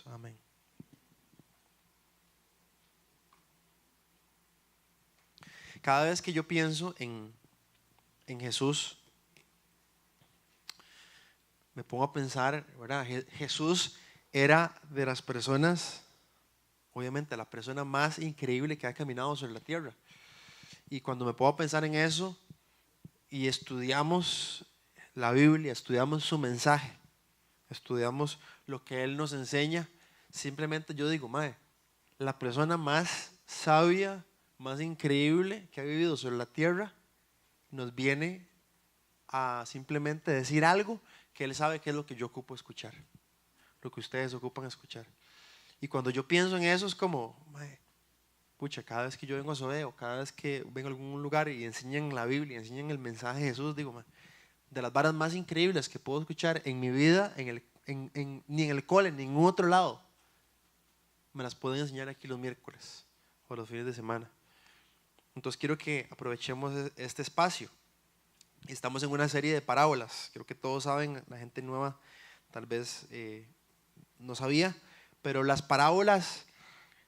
Amén. Cada vez que yo pienso en Jesús, me pongo a pensar, ¿verdad? Jesús era de las personas, obviamente, la persona más increíble que ha caminado sobre la tierra. Y cuando me pongo a pensar en eso y estudiamos la Biblia, estudiamos su mensaje, estudiamos lo que Él nos enseña, simplemente yo digo, mae, la persona más sabia, más increíble que ha vivido sobre la tierra, nos viene a simplemente decir algo que Él sabe que es lo que yo ocupo escuchar, lo que ustedes ocupan escuchar. Y cuando yo pienso en eso es como, mae, pucha, cada vez que yo vengo a Zoe o cada vez que vengo a algún lugar y enseñan la Biblia, enseñan el mensaje de Jesús, digo, mae, de las varas más increíbles que puedo escuchar en mi vida, ni en el cole, ni en ningún otro lado, me las pueden enseñar aquí los miércoles o los fines de semana. Entonces quiero que aprovechemos este espacio. Estamos en una serie de parábolas. Creo que todos saben, la gente nueva tal vez no sabía, pero las parábolas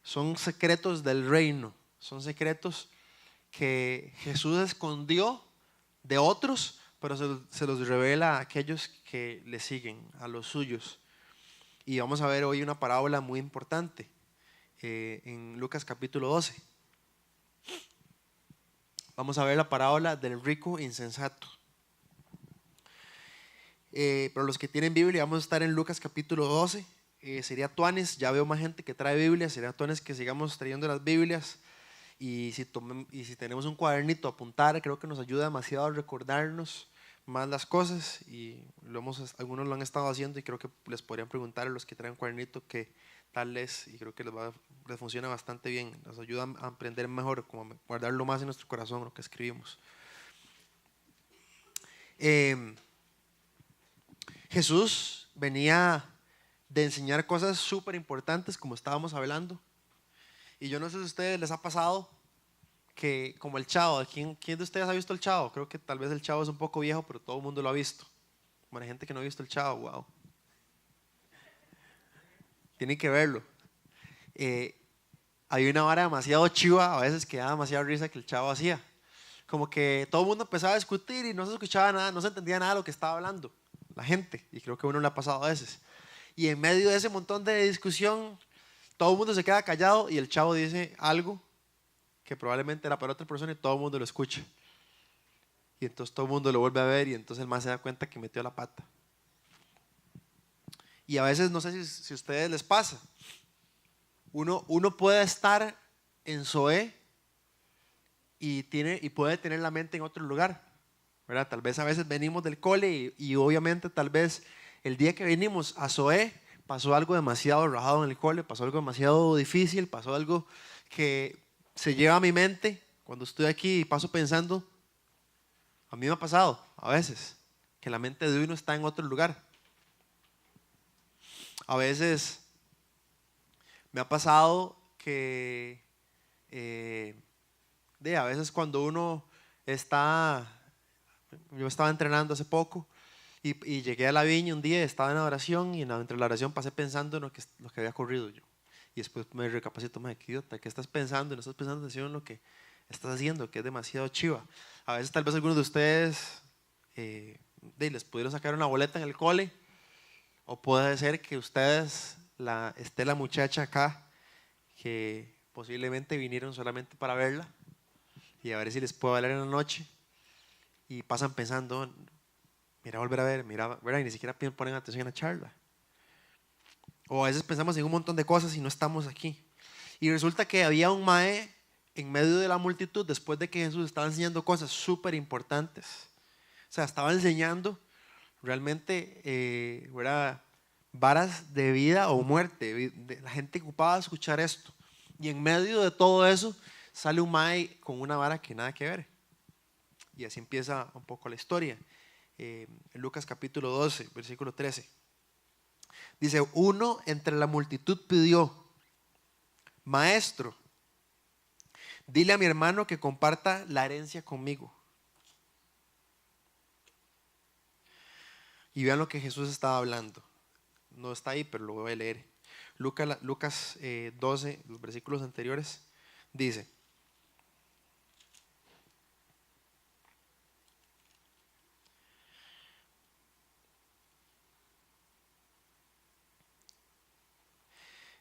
son secretos del reino, son secretos que Jesús escondió de otros, pero se los revela a aquellos que le siguen, a los suyos. Y vamos a ver hoy una parábola muy importante en Lucas capítulo 12. Vamos a ver la parábola del rico insensato. Para los que tienen Biblia, vamos a estar en Lucas capítulo 12. Sería tuanes, ya veo más gente que trae Biblia, sería tuanes que sigamos trayendo las Biblias. Y si tenemos un cuadernito a apuntar, creo que nos ayuda demasiado a recordarnos más las cosas. Y algunos lo han estado haciendo y creo que les podrían preguntar a los que traen cuadernito qué tal es. Y creo que les funciona bastante bien. Nos ayuda a aprender mejor, como a guardarlo más en nuestro corazón, lo que escribimos. Jesús venía de enseñar cosas súper importantes, como estábamos hablando. Y yo no sé si a ustedes les ha pasado que, como el Chavo, ¿quién de ustedes ha visto el Chavo? Creo que tal vez el Chavo es un poco viejo, pero todo el mundo lo ha visto. Bueno, hay gente que no ha visto el Chavo, wow. Tienen que verlo. Hay una vara demasiado chiva, a veces que da demasiada risa que el Chavo hacía. Como que todo el mundo empezaba a discutir y no se escuchaba nada, no se entendía nada de lo que estaba hablando la gente. Y creo que a uno le ha pasado a veces. Y en medio de ese montón de discusión, todo el mundo se queda callado y el Chavo dice algo que probablemente era para otra persona y todo el mundo lo escucha. Y entonces todo el mundo lo vuelve a ver y entonces el más se da cuenta que metió la pata. Y a veces, no sé si a ustedes les pasa, uno puede estar en Zoé y puede tener la mente en otro lugar, ¿verdad? Tal vez a veces venimos del cole y obviamente tal vez el día que venimos a Zoé pasó algo demasiado rajado en el cole, pasó algo demasiado difícil, pasó algo que se lleva a mi mente cuando estoy aquí y paso pensando. A mí me ha pasado a veces que la mente de uno está en otro lugar. A veces me ha pasado que a veces cuando uno yo estaba entrenando hace poco y llegué a la viña un día, estaba en la oración y entre la oración pasé pensando en lo que había corrido yo. Y después me recapacito, madre, qué idiota, ¿qué estás pensando? No estás pensando en lo que estás haciendo, que es demasiado chiva. A veces tal vez algunos de ustedes les pudieron sacar una boleta en el cole, o puede ser que ustedes esté la muchacha acá que posiblemente vinieron solamente para verla y a ver si les puedo hablar en la noche y pasan pensando, mira, volver a ver, mira, ¿verdad? Y ni siquiera ponen atención en la charla. O a veces pensamos en un montón de cosas y no estamos aquí. Y resulta que había un mae en medio de la multitud después de que Jesús estaba enseñando cosas súper importantes. O sea, estaba enseñando realmente, ¿verdad? Varas de vida o muerte. La gente ocupaba de escuchar esto. Y en medio de todo eso sale un mae con una vara que nada que ver. Y así empieza un poco la historia. En Lucas capítulo 12, versículo 13. Dice, uno entre la multitud pidió, maestro, dile a mi hermano que comparta la herencia conmigo. Y vean lo que Jesús estaba hablando. No está ahí, pero lo voy a leer. Lucas 12, los versículos anteriores, dice: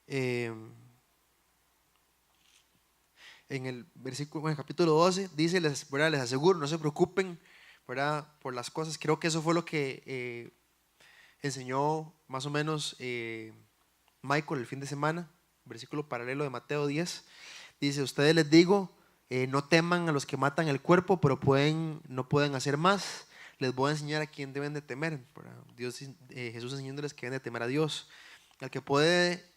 eh, en el versículo, en el capítulo 12, dice, ¿verdad? Les aseguro, no se preocupen, ¿verdad? Por las cosas. Creo que eso fue lo que enseñó más o menos Michael el fin de semana, versículo paralelo de Mateo 10. Dice: ustedes les digo, no teman a los que matan el cuerpo, pero no pueden hacer más. Les voy a enseñar a quién deben de temer, ¿verdad? Jesús enseñándoles que deben de temer a Dios. Al que puede,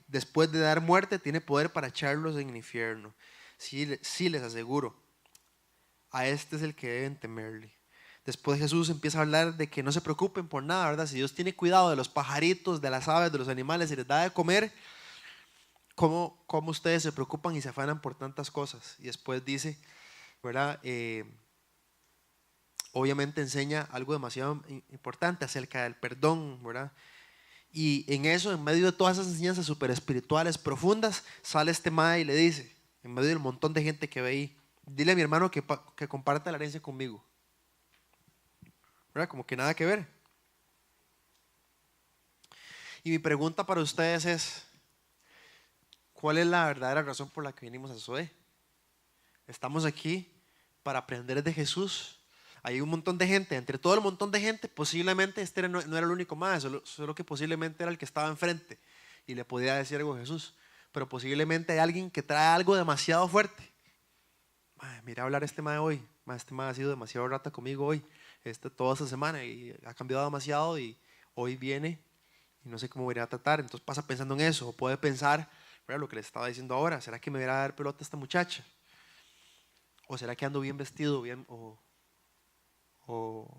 después de dar muerte, tiene poder para echarlos en el infierno. Sí, sí les aseguro, a este es el que deben temerle. Después Jesús empieza a hablar de que no se preocupen por nada, ¿verdad? Si Dios tiene cuidado de los pajaritos, de las aves, de los animales y les da de comer, ¿cómo ustedes se preocupan y se afanan por tantas cosas? Y después dice, ¿verdad? Obviamente enseña algo demasiado importante acerca del perdón, ¿verdad? Y en eso, en medio de todas esas enseñanzas súper espirituales, profundas, sale este mae y le dice, en medio del montón de gente que ve ahí: dile a mi hermano que comparta la herencia conmigo. ¿Verdad? Como que nada que ver. Y mi pregunta para ustedes es: ¿cuál es la verdadera razón por la que vinimos a SOE? Estamos aquí para aprender de Jesús. Hay un montón de gente, entre todo el montón de gente, posiblemente este no era el único más, solo que posiblemente era el que estaba enfrente y le podía decir algo a Jesús. Pero posiblemente hay alguien que trae algo demasiado fuerte. Mira hablar este mae hoy. Este mae ha sido demasiado rata conmigo hoy, toda esta semana, y ha cambiado demasiado, y hoy viene y no sé cómo me irá a tratar. Entonces pasa pensando en eso, o puede pensar, ¿verdad? Lo que les estaba diciendo ahora: ¿será que me irá a dar pelota esta muchacha? ¿O será que ando bien vestido, bien, o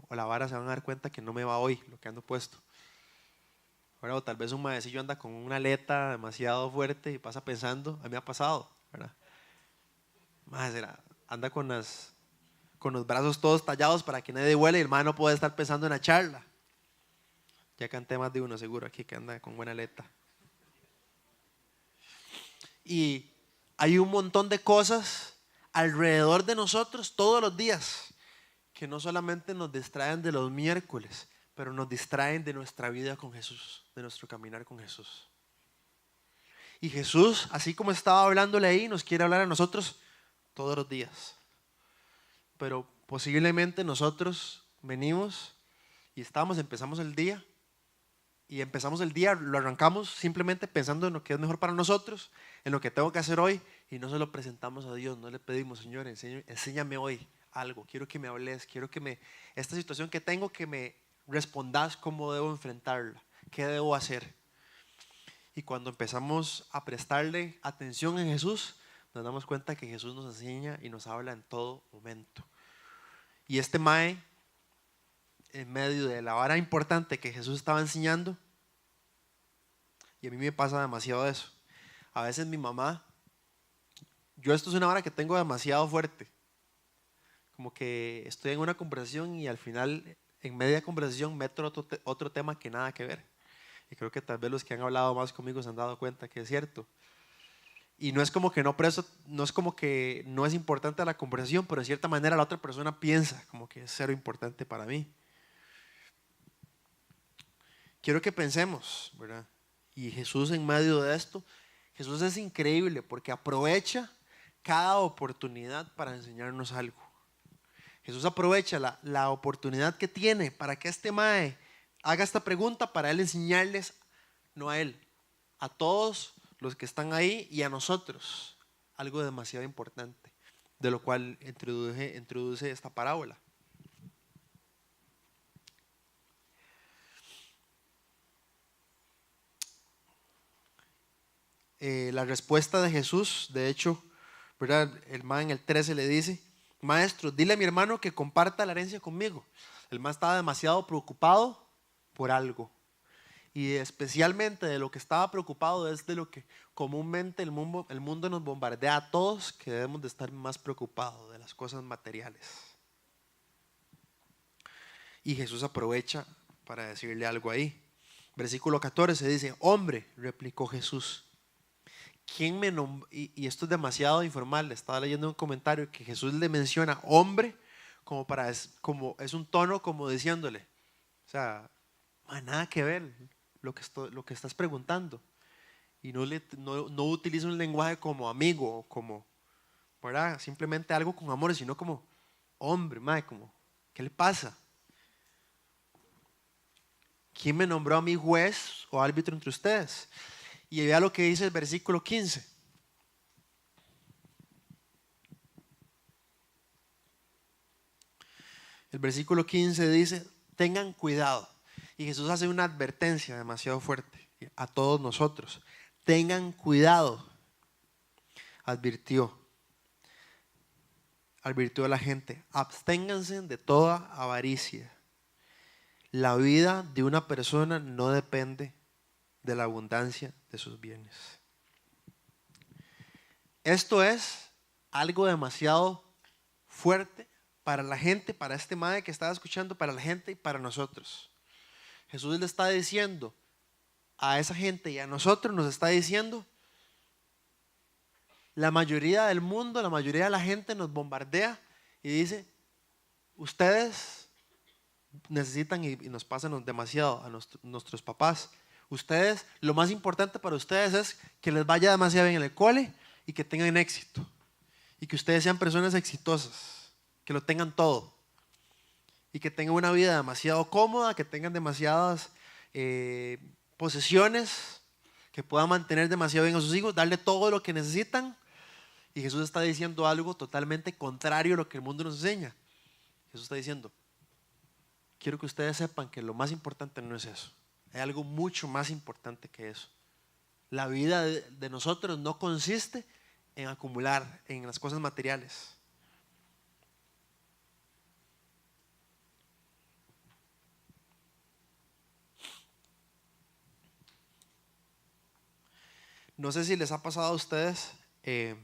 la vara se van a dar cuenta que no me va hoy lo que ando puesto? ¿Verdad? O tal vez un maecillo anda con una aleta demasiado fuerte y pasa pensando, a mí me ha pasado, ¿verdad? Anda con los brazos todos tallados para que nadie huele, y el man no puede estar pensando en la charla. Ya canté más de uno seguro aquí que anda con buena aleta. Y hay un montón de cosas alrededor de nosotros todos los días que no solamente nos distraen de los miércoles, pero nos distraen de nuestra vida con Jesús, de nuestro caminar con Jesús. Y Jesús, así como estaba hablándole ahí, nos quiere hablar a nosotros todos los días. Pero posiblemente nosotros venimos y empezamos el día, lo arrancamos simplemente pensando en lo que es mejor para nosotros, en lo que tengo que hacer hoy, y no se lo presentamos a Dios, no le pedimos: Señor, enséñame hoy algo, quiero que me hables, esta situación que tengo, que me respondas cómo debo enfrentarla, qué debo hacer. Y cuando empezamos a prestarle atención en Jesús, nos damos cuenta que Jesús nos enseña y nos habla en todo momento. Y este mae, en medio de la vara importante que Jesús estaba enseñando, y a mí me pasa demasiado eso. A veces mi mamá, esto es una vara que tengo demasiado fuerte, como que estoy en una conversación y al final, en media conversación, meto otro tema que nada que ver. Y creo que tal vez los que han hablado más conmigo se han dado cuenta que es cierto. Y no es como que no es como que no es importante la conversación, pero de cierta manera la otra persona piensa como que es cero importante para mí. Quiero que pensemos, ¿verdad? Y Jesús, en medio de esto, Jesús es increíble porque aprovecha cada oportunidad para enseñarnos algo. Jesús aprovecha la oportunidad que tiene para que este mae haga esta pregunta, para él enseñarles, no a él, a todos los que están ahí y a nosotros, algo demasiado importante, de lo cual introduce esta parábola. La respuesta de Jesús, de hecho, ¿verdad? El man en el 13 le dice: maestro, dile a mi hermano que comparta la herencia conmigo. El man estaba demasiado preocupado por algo, y especialmente de lo que estaba preocupado es de lo que comúnmente el mundo nos bombardea a todos, que debemos de estar más preocupados de las cosas materiales. Y Jesús aprovecha para decirle algo ahí. Versículo 14 dice: hombre, replicó Jesús, ¿quién me nombró? Y esto es demasiado informal. Estaba leyendo un comentario que Jesús le menciona hombre como es un tono como diciéndole, o sea, no hay nada que ver lo que estás preguntando. Y no utiliza un lenguaje como amigo o como, ¿verdad? Simplemente algo con amor, sino como hombre, mae, como, ¿qué le pasa? ¿Quién me nombró a mí juez o árbitro entre ustedes? Y vea lo que dice el versículo 15. El versículo 15 dice: tengan cuidado. Y Jesús hace una advertencia demasiado fuerte a todos nosotros. Tengan cuidado, advirtió a la gente. Absténganse de toda avaricia. La vida de una persona no depende de la abundancia de sus bienes. Esto es algo demasiado fuerte para la gente, para este madre que estaba escuchando, para la gente y para nosotros. Jesús le está diciendo a esa gente y a nosotros, nos está diciendo: la mayoría del mundo, la mayoría de la gente nos bombardea y dice: ustedes necesitan, y nos pasan demasiado a nuestros papás, ustedes, lo más importante para ustedes es que les vaya demasiado bien en el cole y que tengan éxito, y que ustedes sean personas exitosas, que lo tengan todo, y que tengan una vida demasiado cómoda, que tengan demasiadas posesiones, que puedan mantener demasiado bien a sus hijos, darle todo lo que necesitan. Y Jesús está diciendo algo totalmente contrario a lo que el mundo nos enseña. Jesús está diciendo: quiero que ustedes sepan que lo más importante no es eso. Hay algo mucho más importante que eso. La vida de nosotros no consiste en acumular en las cosas materiales. No sé si les ha pasado a ustedes que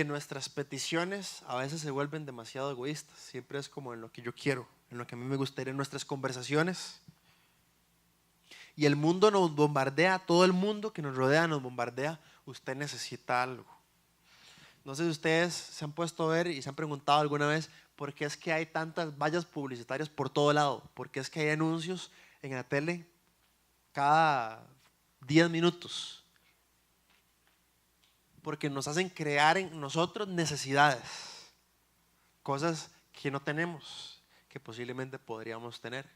nuestras peticiones a veces se vuelven demasiado egoístas. Siempre es como en lo que yo quiero, en lo que a mí me gustaría, en nuestras conversaciones. Y el mundo nos bombardea, todo el mundo que nos rodea nos bombardea: usted necesita algo. No sé si ustedes se han puesto a ver y se han preguntado alguna vez por qué es que hay tantas vallas publicitarias por todo lado, por qué es que hay anuncios en la tele cada 10 minutos. Porque nos hacen crear en nosotros necesidades, cosas que no tenemos, que posiblemente podríamos tener.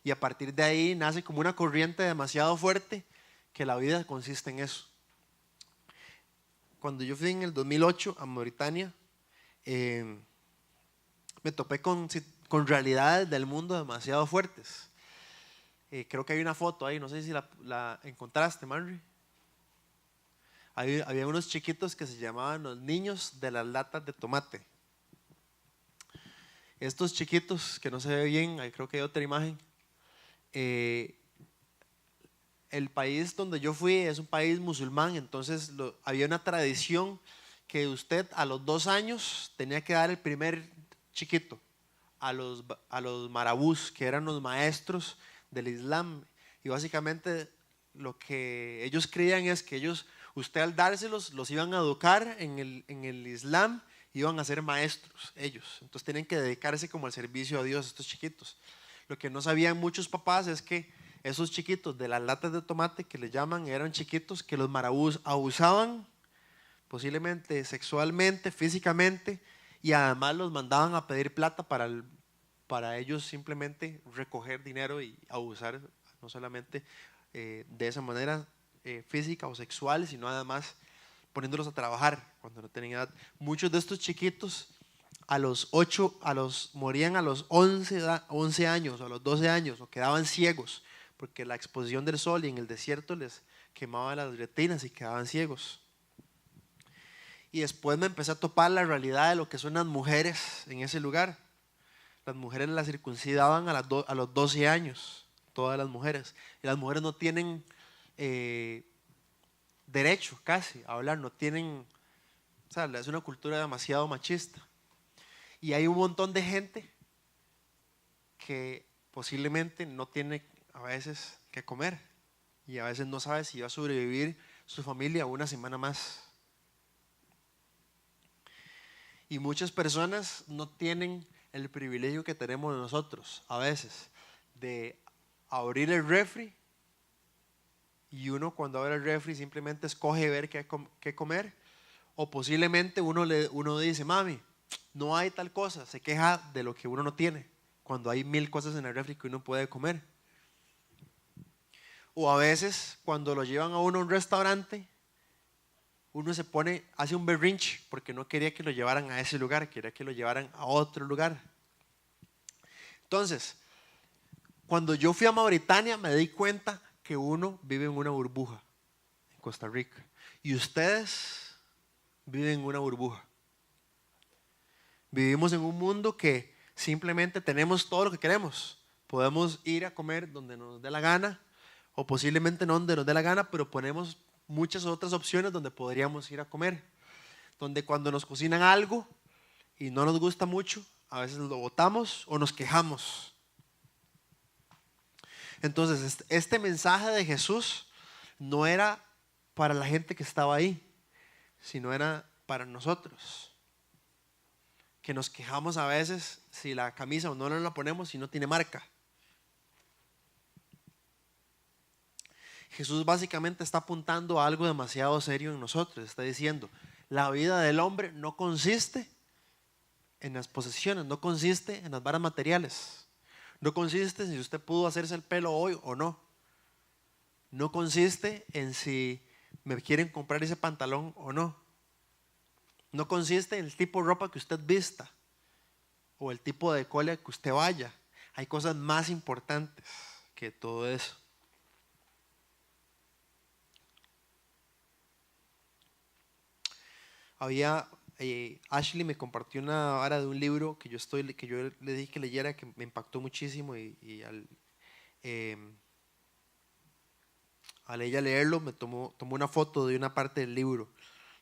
Y a partir de ahí nace como una corriente demasiado fuerte, que la vida consiste en eso. Cuando yo fui en el 2008 a Mauritania, me topé con realidades del mundo demasiado fuertes. Creo que hay una foto ahí, no sé si la encontraste, Manry. Había unos chiquitos que se llamaban los niños de las latas de tomate. Estos chiquitos, que no se ve bien, ahí creo que hay otra imagen. El país donde yo fui es un país musulmán, entonces había una tradición que usted a los 2 años tenía que dar el primer chiquito a los marabús, que eran los maestros del Islam. Y básicamente lo que ellos creían es que usted al dárselos, los iban a educar en el Islam, iban a ser maestros ellos. Entonces tienen que dedicarse como al servicio a Dios estos chiquitos. Lo que no sabían muchos papás es que esos chiquitos de las latas de tomate, que le llaman, eran chiquitos que los marabús abusaban, posiblemente sexualmente, físicamente, y además los mandaban a pedir plata para ellos simplemente recoger dinero y abusar, no solamente de esa manera física o sexual, sino además poniéndolos a trabajar cuando no tenían edad. Muchos de estos chiquitos morían a los 11 años o a los 12 años, o quedaban ciegos porque la exposición del sol y en el desierto les quemaba las retinas y quedaban ciegos. Y después me empecé a topar la realidad de lo que son las mujeres en ese lugar. Las mujeres las circuncidaban a los 12 años, todas las mujeres. Y las mujeres no tienen derecho casi a hablar, no tienen, o sea, es una cultura demasiado machista. Y hay un montón de gente que posiblemente no tiene a veces que comer y a veces no sabe si va a sobrevivir su familia una semana más. Y muchas personas no tienen el privilegio que tenemos nosotros a veces de abrir el refri, y uno cuando abre el refri simplemente escoge ver qué comer, o posiblemente uno dice, mami, no hay tal cosa, se queja de lo que uno no tiene, cuando hay 1000 cosas en el refri que uno puede comer. O a veces cuando lo llevan a uno a un restaurante, uno se pone, hace un berrinche porque no quería que lo llevaran a ese lugar, quería que lo llevaran a otro lugar. Entonces, cuando yo fui a Mauritania me di cuenta que uno vive en una burbuja en Costa Rica y ustedes viven en una burbuja. Vivimos en un mundo que simplemente tenemos todo lo que queremos. Podemos ir a comer donde nos dé la gana, o posiblemente no donde nos dé la gana, pero ponemos muchas otras opciones donde podríamos ir a comer. Donde cuando nos cocinan algo y no nos gusta mucho, a veces lo botamos o nos quejamos. Entonces, este mensaje de Jesús no era para la gente que estaba ahí, sino era para nosotros, que nos quejamos a veces si la camisa o no nos la ponemos y no tiene marca. Jesús básicamente está apuntando a algo demasiado serio en nosotros. Está diciendo, la vida del hombre no consiste en las posesiones, no consiste en las varas materiales, no consiste en si usted pudo hacerse el pelo hoy o no, no consiste en si me quieren comprar ese pantalón o no, no consiste en el tipo de ropa que usted vista o el tipo de cole que usted vaya. Hay cosas más importantes que todo eso. Ashley me compartió una vara de un libro que yo le dije que leyera, que me impactó muchísimo, y al ella leerlo me tomó una foto de una parte del libro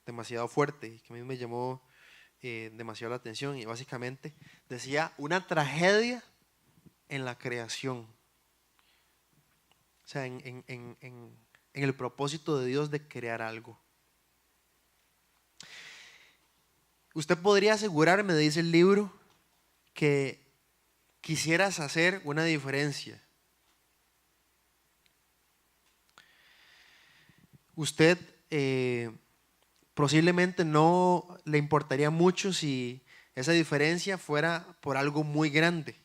demasiado fuerte y que a mí me llamó demasiado la atención, y básicamente decía una tragedia en la creación, o sea, en el propósito de Dios de crear algo. Usted podría asegurarme, dice el libro, que quisieras hacer una diferencia. Usted posiblemente no le importaría mucho si esa diferencia fuera por algo muy grande.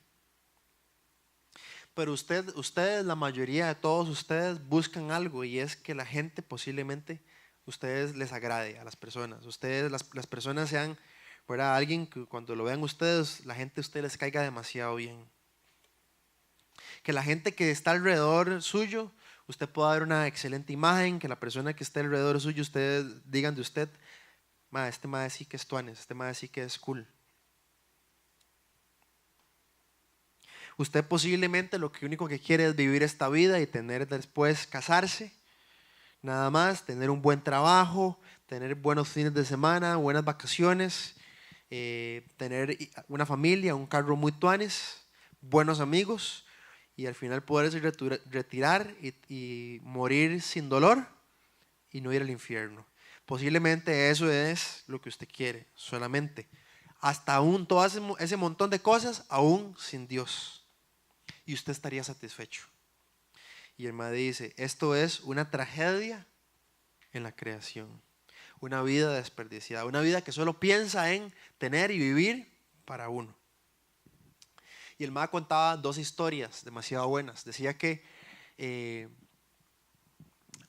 Pero ustedes, la mayoría de todos ustedes buscan algo, y es que la gente posiblemente ustedes les agrade a las personas. Ustedes, las personas sean, ¿verdad?, alguien que cuando lo vean ustedes, la gente a ustedes les caiga demasiado bien. Que la gente que está alrededor suyo, usted pueda dar una excelente imagen, que la persona que esté alrededor suyo, ustedes digan de usted, este mae sí que es tuanes, este mae sí que es cool. Usted posiblemente lo único que quiere es vivir esta vida y tener después casarse, nada más, tener un buen trabajo, tener buenos fines de semana, buenas vacaciones, tener una familia, un carro muy tuanes, buenos amigos, y al final poderse retirar y morir sin dolor y no ir al infierno. Posiblemente eso es lo que usted quiere, solamente. Hasta aún todo ese montón de cosas, aún sin Dios. Y usted estaría satisfecho. Y el Madre dice, esto es una tragedia en la creación. Una vida desperdiciada, una vida que solo piensa en tener y vivir para uno. Y el Madre contaba 2 historias demasiado buenas. Decía que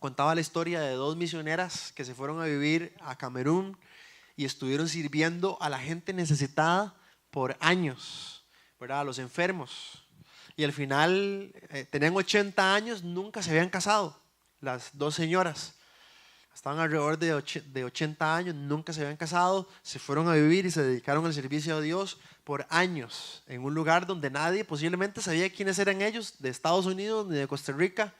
contaba la historia de 2 misioneras que se fueron a vivir a Camerún y estuvieron sirviendo a la gente necesitada por años, ¿verdad?, a los enfermos. Y al final tenían 80 años, nunca se habían casado, las 2 señoras. Estaban alrededor de 80 años, nunca se habían casado, se fueron a vivir y se dedicaron al servicio a Dios por años, en un lugar donde nadie posiblemente sabía quiénes eran ellos, de Estados Unidos ni de Costa Rica.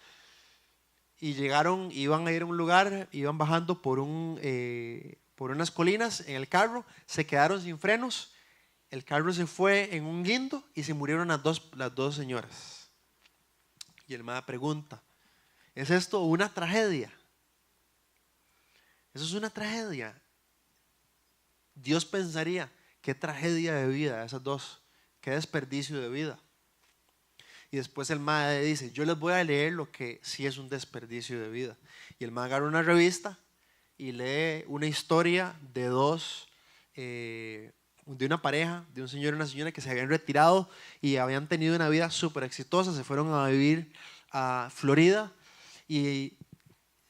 Y llegaron, iban a ir a un lugar, iban bajando por unas colinas en el carro, se quedaron sin frenos. el carro se fue en un guindo y se murieron las dos señoras. Y el mae pregunta, ¿es esto una tragedia? Eso es una tragedia. Dios pensaría, qué tragedia de vida esas dos, qué desperdicio de vida. Y después el mae dice, yo les voy a leer lo que sí es un desperdicio de vida. Y el mae agarra una revista y lee una historia de de una pareja, de un señor y una señora que se habían retirado y habían tenido una vida súper exitosa. Se fueron a vivir a Florida y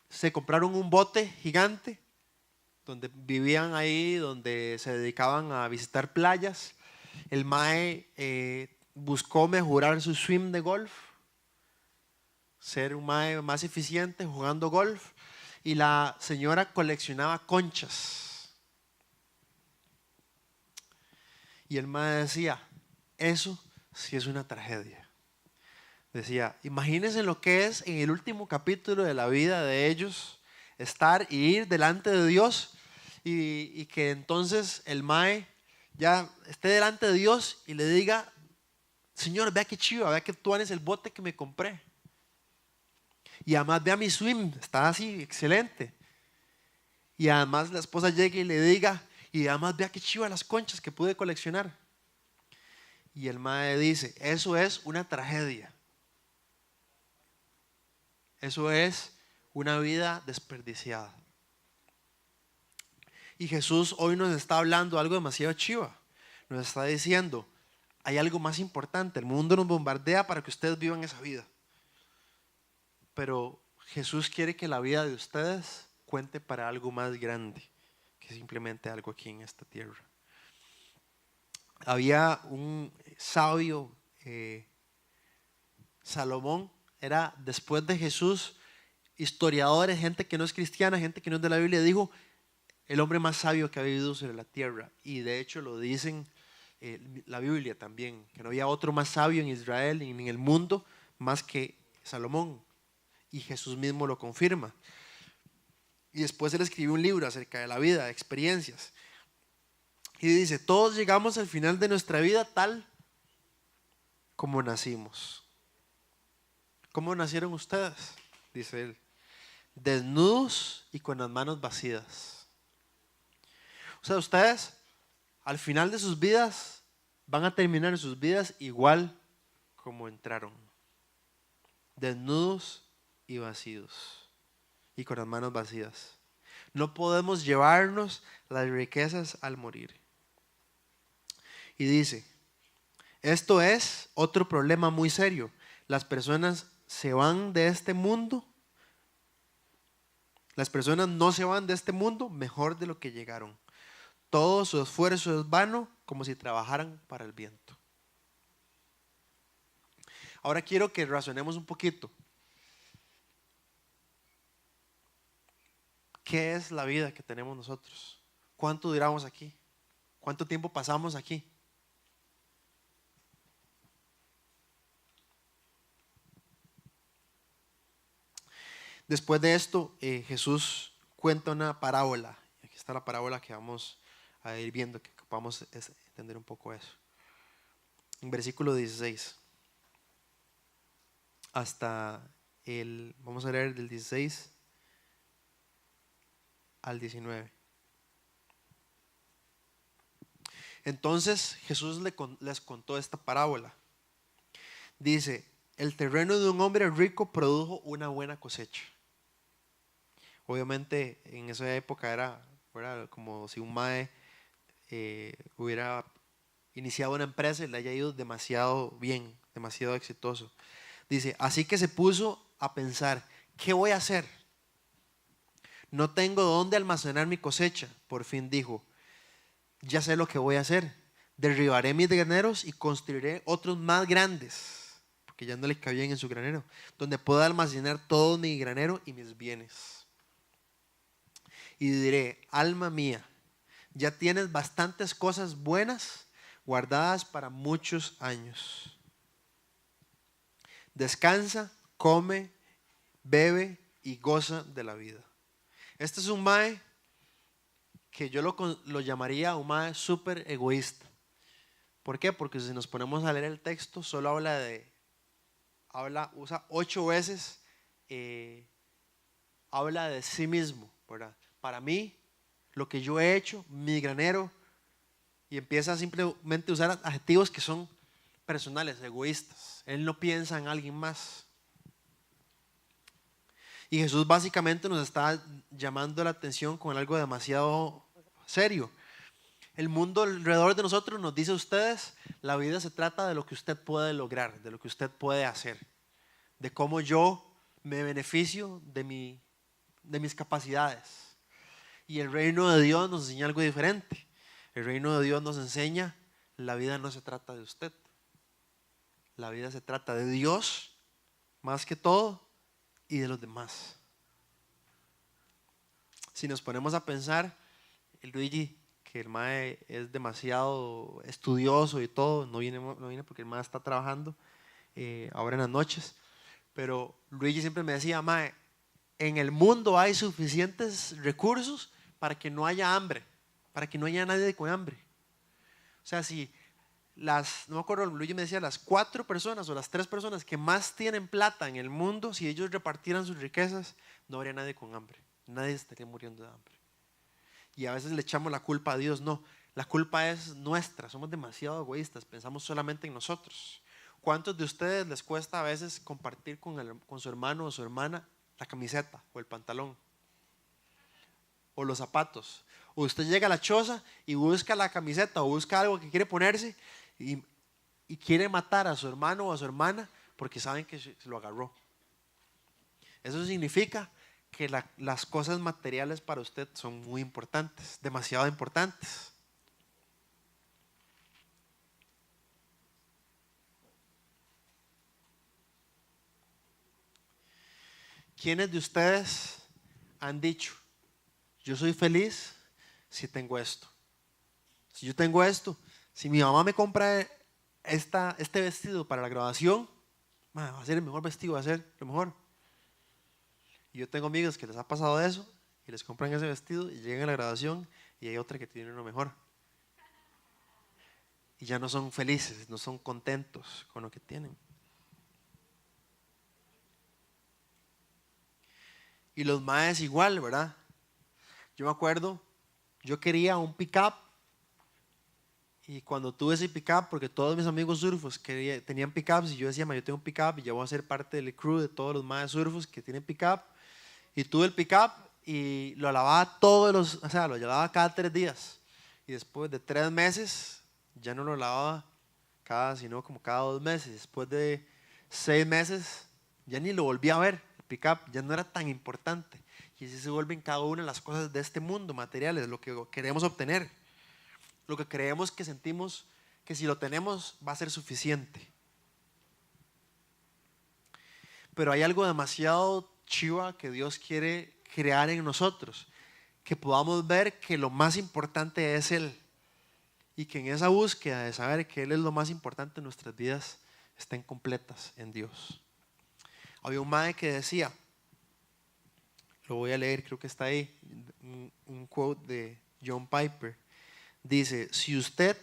se compraron un bote gigante donde vivían ahí, donde se dedicaban a visitar playas. El mae buscó mejorar su swing de golf, ser un mae más eficiente jugando golf, y la señora coleccionaba conchas. Y el mae decía, eso sí es una tragedia. Decía, imagínense lo que es en el último capítulo de la vida de ellos, estar y ir delante de Dios y que entonces el mae ya esté delante de Dios y le diga, Señor, vea qué chiva, vea que tú eres el bote que me compré. Y además vea mi swim, está así, excelente. Y además la esposa llegue y le diga, y además vea qué chiva las conchas que pude coleccionar. Y el mae dice, eso es una tragedia. Eso es una vida desperdiciada. Y Jesús hoy nos está hablando algo demasiado chiva. Nos está diciendo, hay algo más importante. El mundo nos bombardea para que ustedes vivan esa vida. Pero Jesús quiere que la vida de ustedes cuente para algo más grande que simplemente algo aquí en esta tierra. Había un sabio, Salomón, era después de Jesús, historiadores, gente que no es cristiana, gente que no es de la Biblia, dijo, el hombre más sabio que ha vivido sobre la tierra. Y de hecho lo dicen la Biblia también, que no había otro más sabio en Israel ni en el mundo más que Salomón. Y Jesús mismo lo confirma. Y después él escribió un libro acerca de la vida, de experiencias. Y dice, todos llegamos al final de nuestra vida tal como nacimos. ¿Cómo nacieron ustedes? Dice él. Desnudos y con las manos vacías. O sea, ustedes al final de sus vidas van a terminar sus vidas igual como entraron. Desnudos y vacíos. Y con las manos vacías. No podemos llevarnos las riquezas al morir. Y dice, esto es otro problema muy serio. Las personas se van de este mundo. Las personas no se van de este mundo mejor de lo que llegaron. Todo su esfuerzo es vano, como si trabajaran para el viento. Ahora quiero que razonemos un poquito. ¿Qué es la vida que tenemos nosotros? ¿Cuánto duramos aquí? ¿Cuánto tiempo pasamos aquí? Después de esto, Jesús cuenta una parábola. Aquí está la parábola que vamos a ir viendo, que vamos a entender un poco eso. En versículo 16 vamos a leer del 16 al 19. Entonces Jesús les contó esta parábola. Dice, el terreno de un hombre rico produjo una buena cosecha. Obviamente en esa época era como si un mae hubiera iniciado una empresa y le haya ido demasiado bien, demasiado exitoso. Dice, así que se puso a pensar, ¿qué voy a hacer? No tengo dónde almacenar mi cosecha. Por fin dijo, ya sé lo que voy a hacer. Derribaré mis graneros y construiré otros más grandes, porque ya no le cabían en su granero, donde pueda almacenar todo mi granero y mis bienes. Y diré, alma mía, ya tienes bastantes cosas buenas guardadas para muchos años. Descansa, come, bebe y goza de la vida. Este es un mae que yo lo llamaría un mae súper egoísta. ¿Por qué? Porque si nos ponemos a leer el texto, solo usa 8 veces, habla de sí mismo, ¿verdad? Para mí, lo que yo he hecho, mi granero, y empieza simplemente a usar adjetivos que son personales, egoístas. Él no piensa en alguien más. Y Jesús básicamente nos está llamando la atención con algo demasiado serio. El mundo alrededor de nosotros nos dice a ustedes, la vida se trata de lo que usted puede lograr, de lo que usted puede hacer, de cómo yo me beneficio de mis capacidades. Y el reino de Dios nos enseña algo diferente. El reino de Dios nos enseña, la vida no se trata de usted. La vida se trata de Dios, más que todo, y de los demás. Si nos ponemos a pensar, el Luigi, que el mae es demasiado estudioso y todo, no viene porque el mae está trabajando ahora en las noches, pero Luigi siempre me decía, mae, en el mundo hay suficientes recursos para que no haya hambre, para que no haya nadie con hambre. O sea, si no me acuerdo, Luigi me decía, las 4 personas o las 3 personas que más tienen plata en el mundo, si ellos repartieran sus riquezas, no habría nadie con hambre, nadie estaría muriendo de hambre. Y a veces le echamos la culpa a Dios. No, la culpa es nuestra, somos demasiado egoístas, pensamos solamente en nosotros. ¿Cuántos de ustedes les cuesta a veces compartir con su hermano o su hermana la camiseta o el pantalón o los zapatos? O usted llega a la choza y busca la camiseta o busca algo que quiere ponerse y quiere matar a su hermano o a su hermana porque saben que se lo agarró. Eso significa que las cosas materiales para usted son muy importantes, demasiado importantes. ¿Quiénes de ustedes han dicho, yo soy feliz si tengo esto? Si yo tengo esto, si mi mamá me compra este vestido para la graduación, va a ser el mejor vestido, va a ser lo mejor. Y yo tengo amigos que les ha pasado eso y les compran ese vestido y llegan a la graduación y hay otra que tiene uno mejor. Y ya no son felices, no son contentos con lo que tienen. Y los maes igual, ¿verdad? Yo me acuerdo, yo quería un pick-up y cuando tuve ese pick-up, porque todos mis amigos surfos tenían pick-ups y yo decía, yo tengo un pick-up y ya voy a ser parte del crew de todos los maes surfos que tienen pick-up. Y tuve el pick-up y lo lavaba lo lavaba cada 3 días. Y después de 3 meses, ya no lo lavaba sino como cada 2 meses. Después de 6 meses, ya ni lo volví a ver. El pick-up ya no era tan importante. Y así se vuelven cada una de las cosas de este mundo, materiales, lo que queremos obtener. Lo que creemos que sentimos que si lo tenemos va a ser suficiente. Pero hay algo demasiado chiva que Dios quiere crear en nosotros, que podamos ver que lo más importante es Él y que en esa búsqueda de saber que Él es lo más importante en nuestras vidas estén completas en Dios. Había un mae que decía, lo voy a leer, creo que está ahí, un quote de John Piper, dice, si usted,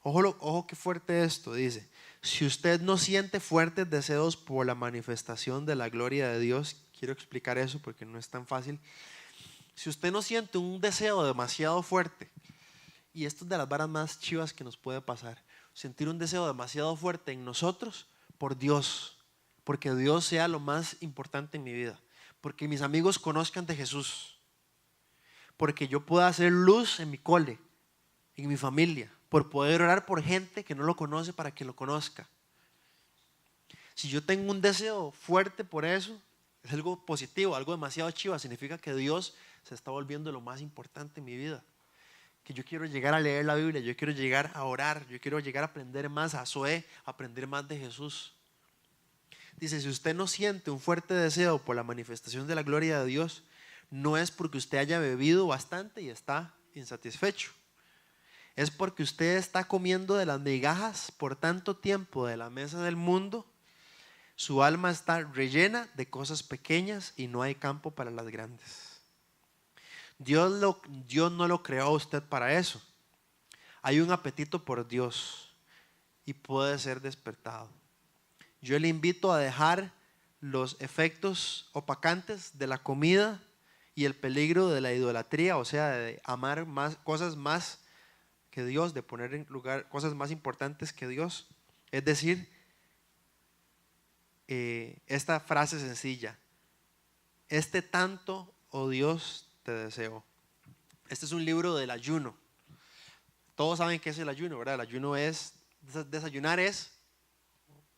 ojo qué fuerte esto, dice, si usted no siente fuertes deseos por la manifestación de la gloria de Dios, quiero explicar eso porque no es tan fácil. Si usted no siente un deseo demasiado fuerte, y esto es de las varas más chivas que nos puede pasar, sentir un deseo demasiado fuerte en nosotros por Dios, porque Dios sea lo más importante en mi vida, porque mis amigos conozcan de Jesús, porque yo pueda hacer luz en mi cole, en mi familia, por poder orar por gente que no lo conoce para que lo conozca. Si yo tengo un deseo fuerte por eso, es algo positivo, algo demasiado chiva, significa que Dios se está volviendo lo más importante en mi vida. Que yo quiero llegar a leer la Biblia, yo quiero llegar a orar, yo quiero llegar a aprender más a Zoé, aprender más de Jesús. Dice, si usted no siente un fuerte deseo por la manifestación de la gloria de Dios, no es porque usted haya bebido bastante y está insatisfecho. Es porque usted está comiendo de las migajas por tanto tiempo de la mesa del mundo. Su alma está rellena de cosas pequeñas y no hay campo para las grandes. Dios no lo creó a usted para eso. hay un apetito por Dios y puede ser despertado. Yo le invito a dejar los efectos opacantes de la comida y el peligro de la idolatría, o sea, de amar más cosas más que Dios, de poner en lugar cosas más importantes que Dios. Es decir, esta frase sencilla: este tanto, oh Dios, te deseo. Este es un libro del ayuno. Todos saben qué es el ayuno, ¿verdad? El ayuno es, desayunar es,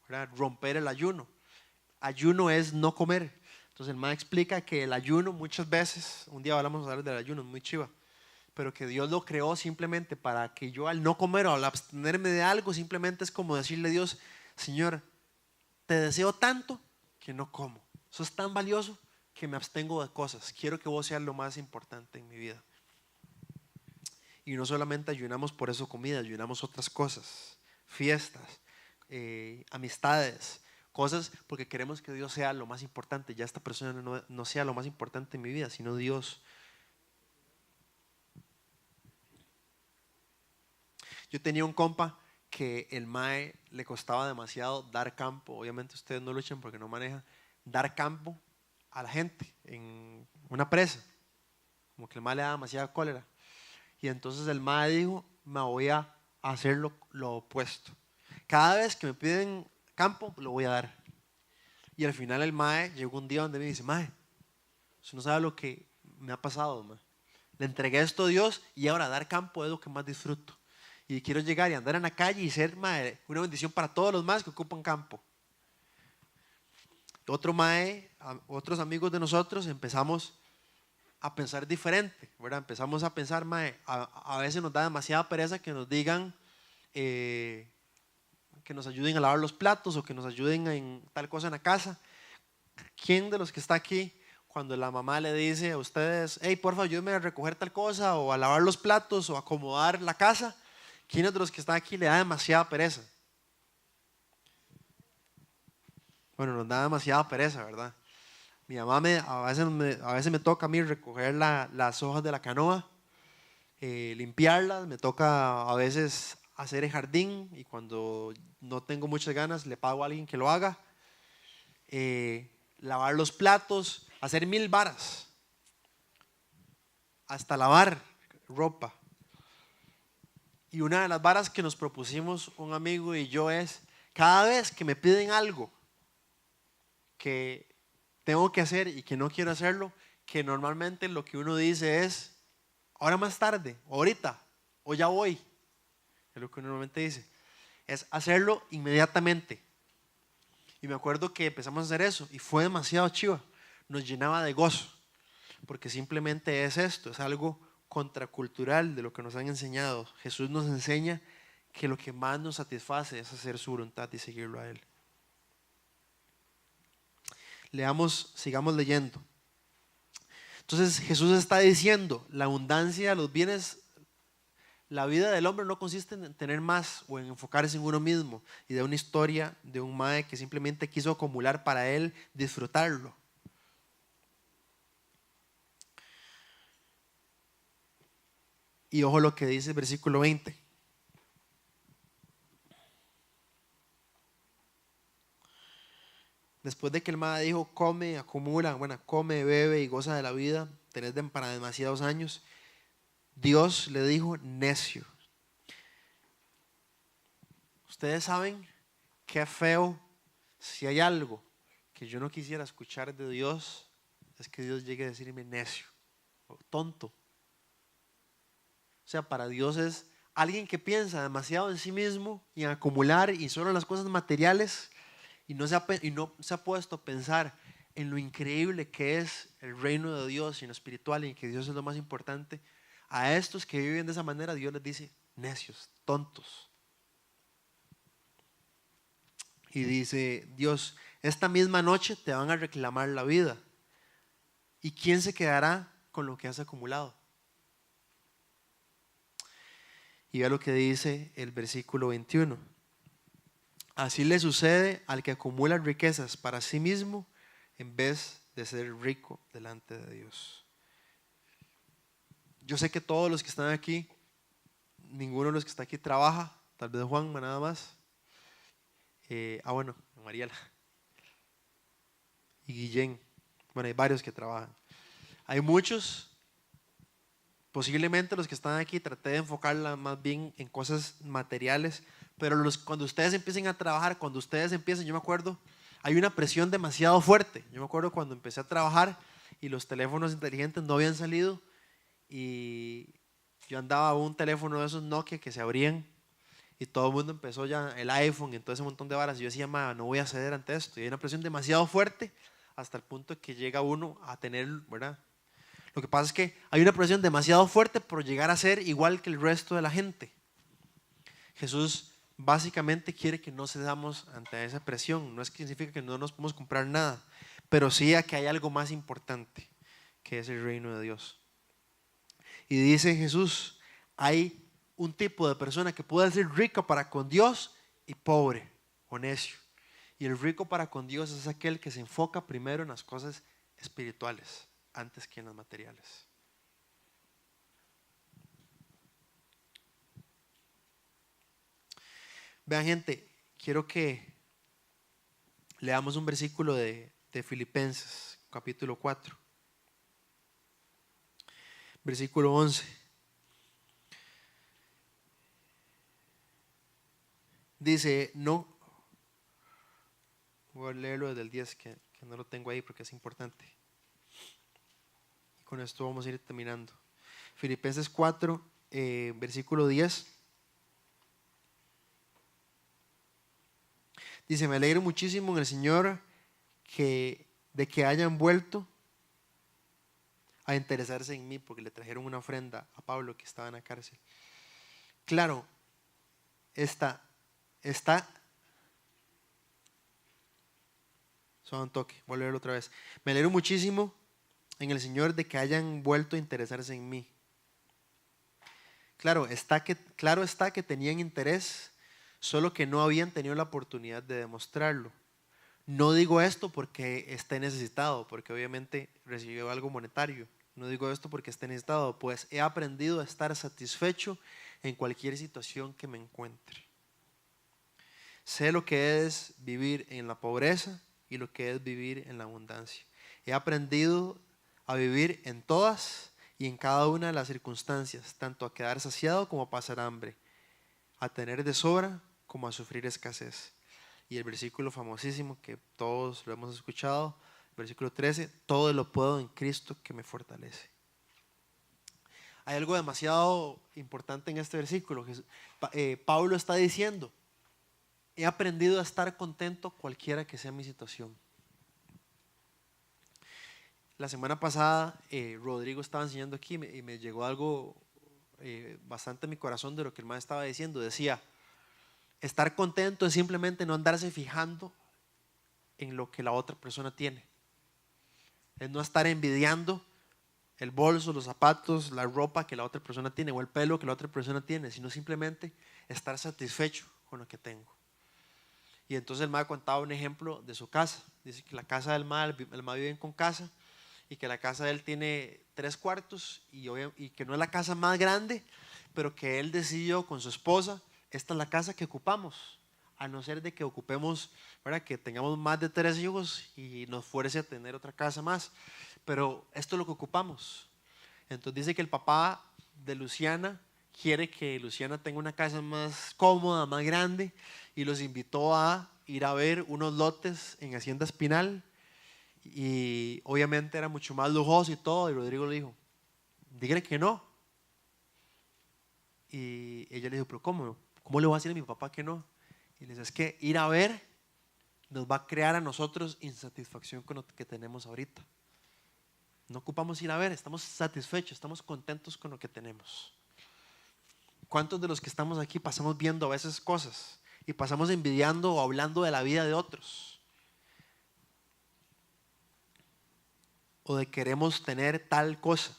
¿verdad?, romper el ayuno. Ayuno es no comer. Entonces el man explica que el ayuno muchas veces, un día hablamos a hablar del ayuno, es muy chiva, pero que Dios lo creó simplemente para que yo, al no comer o al abstenerme de algo, simplemente es como decirle a Dios: Señor, te deseo tanto que no como. Eso es tan valioso que me abstengo de cosas. Quiero que vos seas lo más importante en mi vida. Y no solamente ayunamos por eso comida, ayunamos otras cosas, fiestas, amistades, cosas, porque queremos que Dios sea lo más importante. Ya esta persona no sea lo más importante en mi vida, sino Dios. Yo tenía un compa que el mae le costaba demasiado dar campo. Obviamente ustedes no luchan porque no manejan. Dar campo a la gente en una presa. Como que el mae le da demasiada cólera. Y entonces el mae dijo: me voy a hacer lo opuesto. Cada vez que me piden campo, lo voy a dar. Y al final el mae llegó un día donde me dice: mae, usted no sabe lo que me ha pasado, mae. Le entregué esto a Dios y ahora dar campo es lo que más disfruto. Y quiero llegar y andar en la calle y ser, mae, una bendición para todos los más que ocupan campo. Otro mae, otros amigos de nosotros empezamos a pensar diferente, ¿verdad? Empezamos a pensar: mae, a veces nos da demasiada pereza que nos digan, que nos ayuden a lavar los platos o que nos ayuden en tal cosa en la casa. ¿Quién de los que está aquí, cuando la mamá le dice a ustedes: hey, porfa, ayúdenme a recoger tal cosa o a lavar los platos o a acomodar la casa? ¿Quiénes de los que están aquí le da demasiada pereza? Bueno, nos da demasiada pereza, ¿verdad? Mi mamá a veces me toca a mí recoger las hojas de la canoa, limpiarlas. Me toca a veces hacer el jardín, y cuando no tengo muchas ganas le pago a alguien que lo haga. Lavar los platos, hacer mil varas, hasta lavar ropa. Y una de las varas que nos propusimos un amigo y yo es: cada vez que me piden algo que tengo que hacer y que no quiero hacerlo, que normalmente lo que uno dice es: ahora más tarde, o ahorita, o ya voy. Es lo que uno normalmente dice. Es hacerlo inmediatamente. Y me acuerdo que empezamos a hacer eso y fue demasiado chiva. Nos llenaba de gozo, porque simplemente es esto, es algo contracultural de lo que nos han enseñado. Jesús nos enseña que lo que más nos satisface es hacer su voluntad y seguirlo a Él. Leamos, sigamos leyendo. Entonces Jesús está diciendo: la abundancia de los bienes, la vida del hombre no consiste en tener más o en enfocarse en uno mismo. Y de una historia de un mae que simplemente quiso acumular para él disfrutarlo. Y ojo lo que dice el versículo 20. Después de que el mae dijo: come, acumula, bueno, come, bebe y goza de la vida, tenés para demasiados años, Dios le dijo: necio. Ustedes saben qué feo, si hay algo que yo no quisiera escuchar de Dios, es que Dios llegue a decirme necio o tonto. O sea, para Dios es alguien que piensa demasiado en sí mismo y en acumular y solo en las cosas materiales, y no se ha puesto a pensar en lo increíble que es el reino de Dios y en lo espiritual, y en que Dios es lo más importante. A estos que viven de esa manera, Dios les dice necios, tontos. Y dice Dios: esta misma noche te van a reclamar la vida. ¿Y quién se quedará con lo que has acumulado? Y vea lo que dice el versículo 21. Así le sucede al que acumula riquezas para sí mismo en vez de ser rico delante de Dios. Yo sé que todos los que están aquí ninguno de los que está aquí trabaja, tal vez Juanma nada más. Bueno, Mariela y Guillén. Bueno, hay varios que trabajan. Hay muchos, posiblemente los que están aquí, traté de enfocarla más bien en cosas materiales, pero cuando ustedes empiecen a trabajar, cuando ustedes empiecen, yo me acuerdo, hay una presión demasiado fuerte. Yo me acuerdo cuando empecé a trabajar y los teléfonos inteligentes no habían salido y yo andaba un teléfono de esos Nokia que se abrían y todo el mundo empezó ya el iPhone y todo ese montón de varas y yo decía, no voy a ceder ante esto. Y hay una presión demasiado fuerte hasta el punto de que llega uno a tener, ¿verdad? Lo que pasa es que hay una presión demasiado fuerte por llegar a ser igual que el resto de la gente. Jesús básicamente quiere que no cedamos ante esa presión. No es que significa que no nos podemos comprar nada, pero sí a que hay algo más importante, que es el reino de Dios. Y dice Jesús, hay un tipo de persona que puede ser rica para con Dios y pobre o necio. Y el rico para con Dios es aquel que se enfoca primero en las cosas espirituales antes que en las materiales. Vean, gente, quiero que leamos un versículo de Filipenses, capítulo 4, versículo 11. Dice, no, voy a leerlo desde el 10, que no lo tengo ahí porque es importante. Y con esto vamos a ir terminando. Filipenses 4, versículo 10. Dice, me alegro muchísimo en el Señor de que hayan vuelto a interesarse en mí, porque le trajeron una ofrenda a Pablo que estaba en la cárcel. Claro, solo un toque, voy a leerlo otra vez. Me alegro muchísimo en el Señor de que hayan vuelto a interesarse en mí. Claro está que tenían interés, solo que no habían tenido la oportunidad de demostrarlo. No digo esto porque esté necesitado, porque obviamente recibió algo monetario. No digo esto porque esté necesitado, pues he aprendido a estar satisfecho en cualquier situación que me encuentre. Sé lo que es vivir en la pobreza y lo que es vivir en la abundancia. He aprendido a vivir en todas y en cada una de las circunstancias, tanto a quedar saciado como a pasar hambre, a tener de sobra como a sufrir escasez. Y el versículo famosísimo que todos lo hemos escuchado, versículo 13, todo lo puedo en Cristo que me fortalece. Hay algo demasiado importante en este versículo. Pablo está diciendo, he aprendido a estar contento cualquiera que sea mi situación. La semana pasada Rodrigo estaba enseñando aquí y me llegó algo bastante a mi corazón de lo que el maestro estaba diciendo. Decía, estar contento es simplemente no andarse fijando en lo que la otra persona tiene. Es no estar envidiando el bolso, los zapatos, la ropa que la otra persona tiene o el pelo que la otra persona tiene, sino simplemente estar satisfecho con lo que tengo. Y entonces el maestro contaba un ejemplo de su casa. Dice que la casa del maestro, el maestro vive con casa y que la casa de él tiene 3 cuartos y que no es la casa más grande, pero que él decidió con su esposa, esta es la casa que ocupamos, a no ser de que ocupemos, ¿verdad? Que tengamos más de 3 hijos y nos fuerce a tener otra casa más, pero esto es lo que ocupamos. Entonces dice que el papá de Luciana quiere que Luciana tenga una casa más cómoda, más grande, y los invitó a ir a ver unos lotes en Hacienda Espinal. Y obviamente era mucho más lujoso y todo. Y Rodrigo le dijo, dígale que no. Y ella le dijo, pero ¿cómo le voy a decir a mi papá que no? Y le dice, es que ir a ver nos va a crear a nosotros insatisfacción con lo que tenemos ahorita. No ocupamos ir a ver, estamos satisfechos, estamos contentos con lo que tenemos. ¿Cuántos de los que estamos aquí pasamos viendo a veces cosas y pasamos envidiando o hablando de la vida de otros? O de queremos tener tal cosa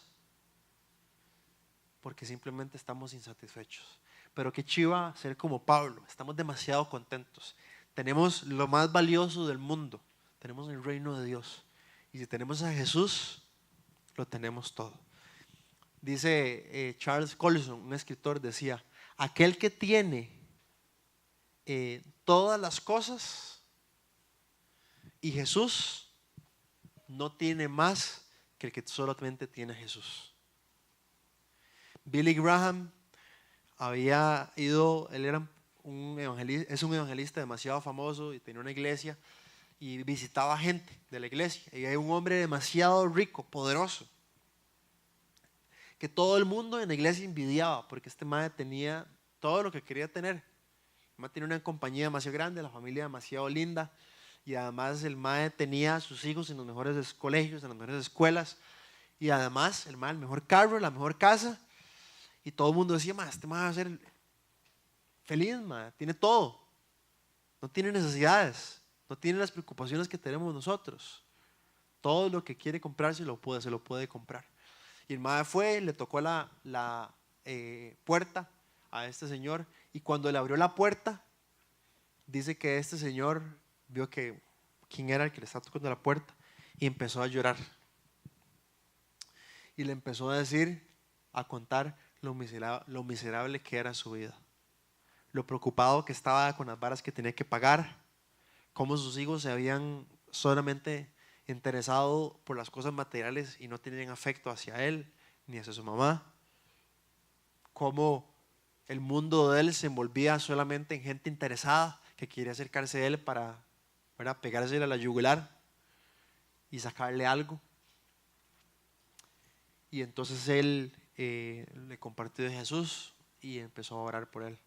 porque simplemente estamos insatisfechos. Pero qué chiva ser como Pablo, estamos demasiado contentos. Tenemos lo más valioso del mundo, tenemos el reino de Dios. Y si tenemos a Jesús, lo tenemos todo. Dice Charles Colson, un escritor, decía, aquel que tiene todas las cosas, y Jesús no tiene más que el que solamente tiene Jesús. Billy Graham había ido, él era un evangelista, es un evangelista demasiado famoso y tenía una iglesia y visitaba gente de la iglesia. Y hay un hombre demasiado rico, poderoso, que todo el mundo en la iglesia envidiaba porque este madre tenía todo lo que quería tener. El madre tenía una compañía demasiado grande, la familia demasiado linda, y además el madre tenía a sus hijos en los mejores colegios, en las mejores escuelas, y además el madre, el mejor carro, la mejor casa, y todo el mundo decía, madre, este madre va a ser feliz, madre, tiene todo, no tiene necesidades, no tiene las preocupaciones que tenemos nosotros. Todo lo que quiere comprar se lo puede comprar. Y el madre fue, le tocó la puerta a este señor, y cuando le abrió la puerta, dice que este señor vio que quién era el que le estaba tocando la puerta y empezó a llorar. Y le empezó a decir, a contar lo miserable que era su vida, lo preocupado que estaba con las varas que tenía que pagar, cómo sus hijos se habían solamente interesado por las cosas materiales y no tenían afecto hacia él ni hacia su mamá, cómo el mundo de él se envolvía solamente en gente interesada que quería acercarse a él para pegársele a la yugular y sacarle algo. Y entonces él le compartió de Jesús y empezó a orar por él.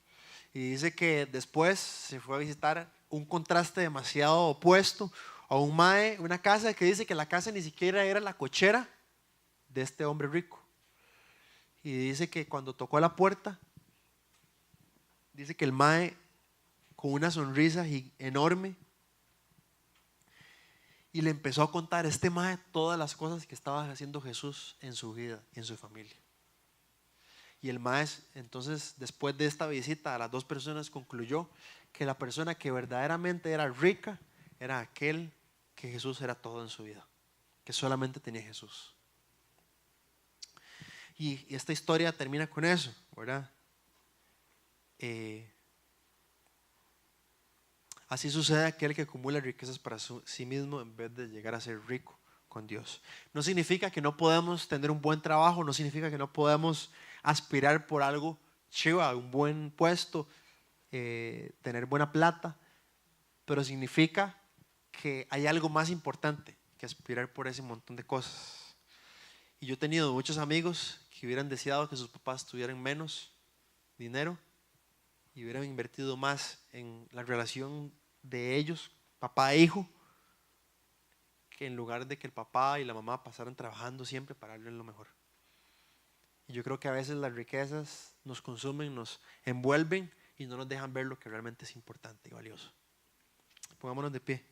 Y dice que después se fue a visitar un contraste demasiado opuesto a un mae, una casa que dice que la casa ni siquiera era la cochera de este hombre rico. Y dice que cuando tocó la puerta, dice que el mae con una sonrisa enorme, y le empezó a contar a este mae todas las cosas que estaba haciendo Jesús en su vida y en su familia. Y el mae entonces, después de esta visita a las dos personas, concluyó que la persona que verdaderamente era rica era aquel que Jesús era todo en su vida, que solamente tenía Jesús. Y esta historia termina con eso, ¿verdad? Así sucede a aquel que acumula riquezas para sí mismo en vez de llegar a ser rico con Dios. No significa que no podemos tener un buen trabajo, no significa que no podemos aspirar por algo chiva, un buen puesto, tener buena plata, pero significa que hay algo más importante que aspirar por ese montón de cosas. Y yo he tenido muchos amigos que hubieran deseado que sus papás tuvieran menos dinero y hubieran invertido más en la relación de ellos, papá e hijo, que en lugar de que el papá y la mamá pasaran trabajando siempre para darle lo mejor. Y yo creo que a veces las riquezas nos consumen, nos envuelven y no nos dejan ver lo que realmente es importante y valioso. Pongámonos de pie.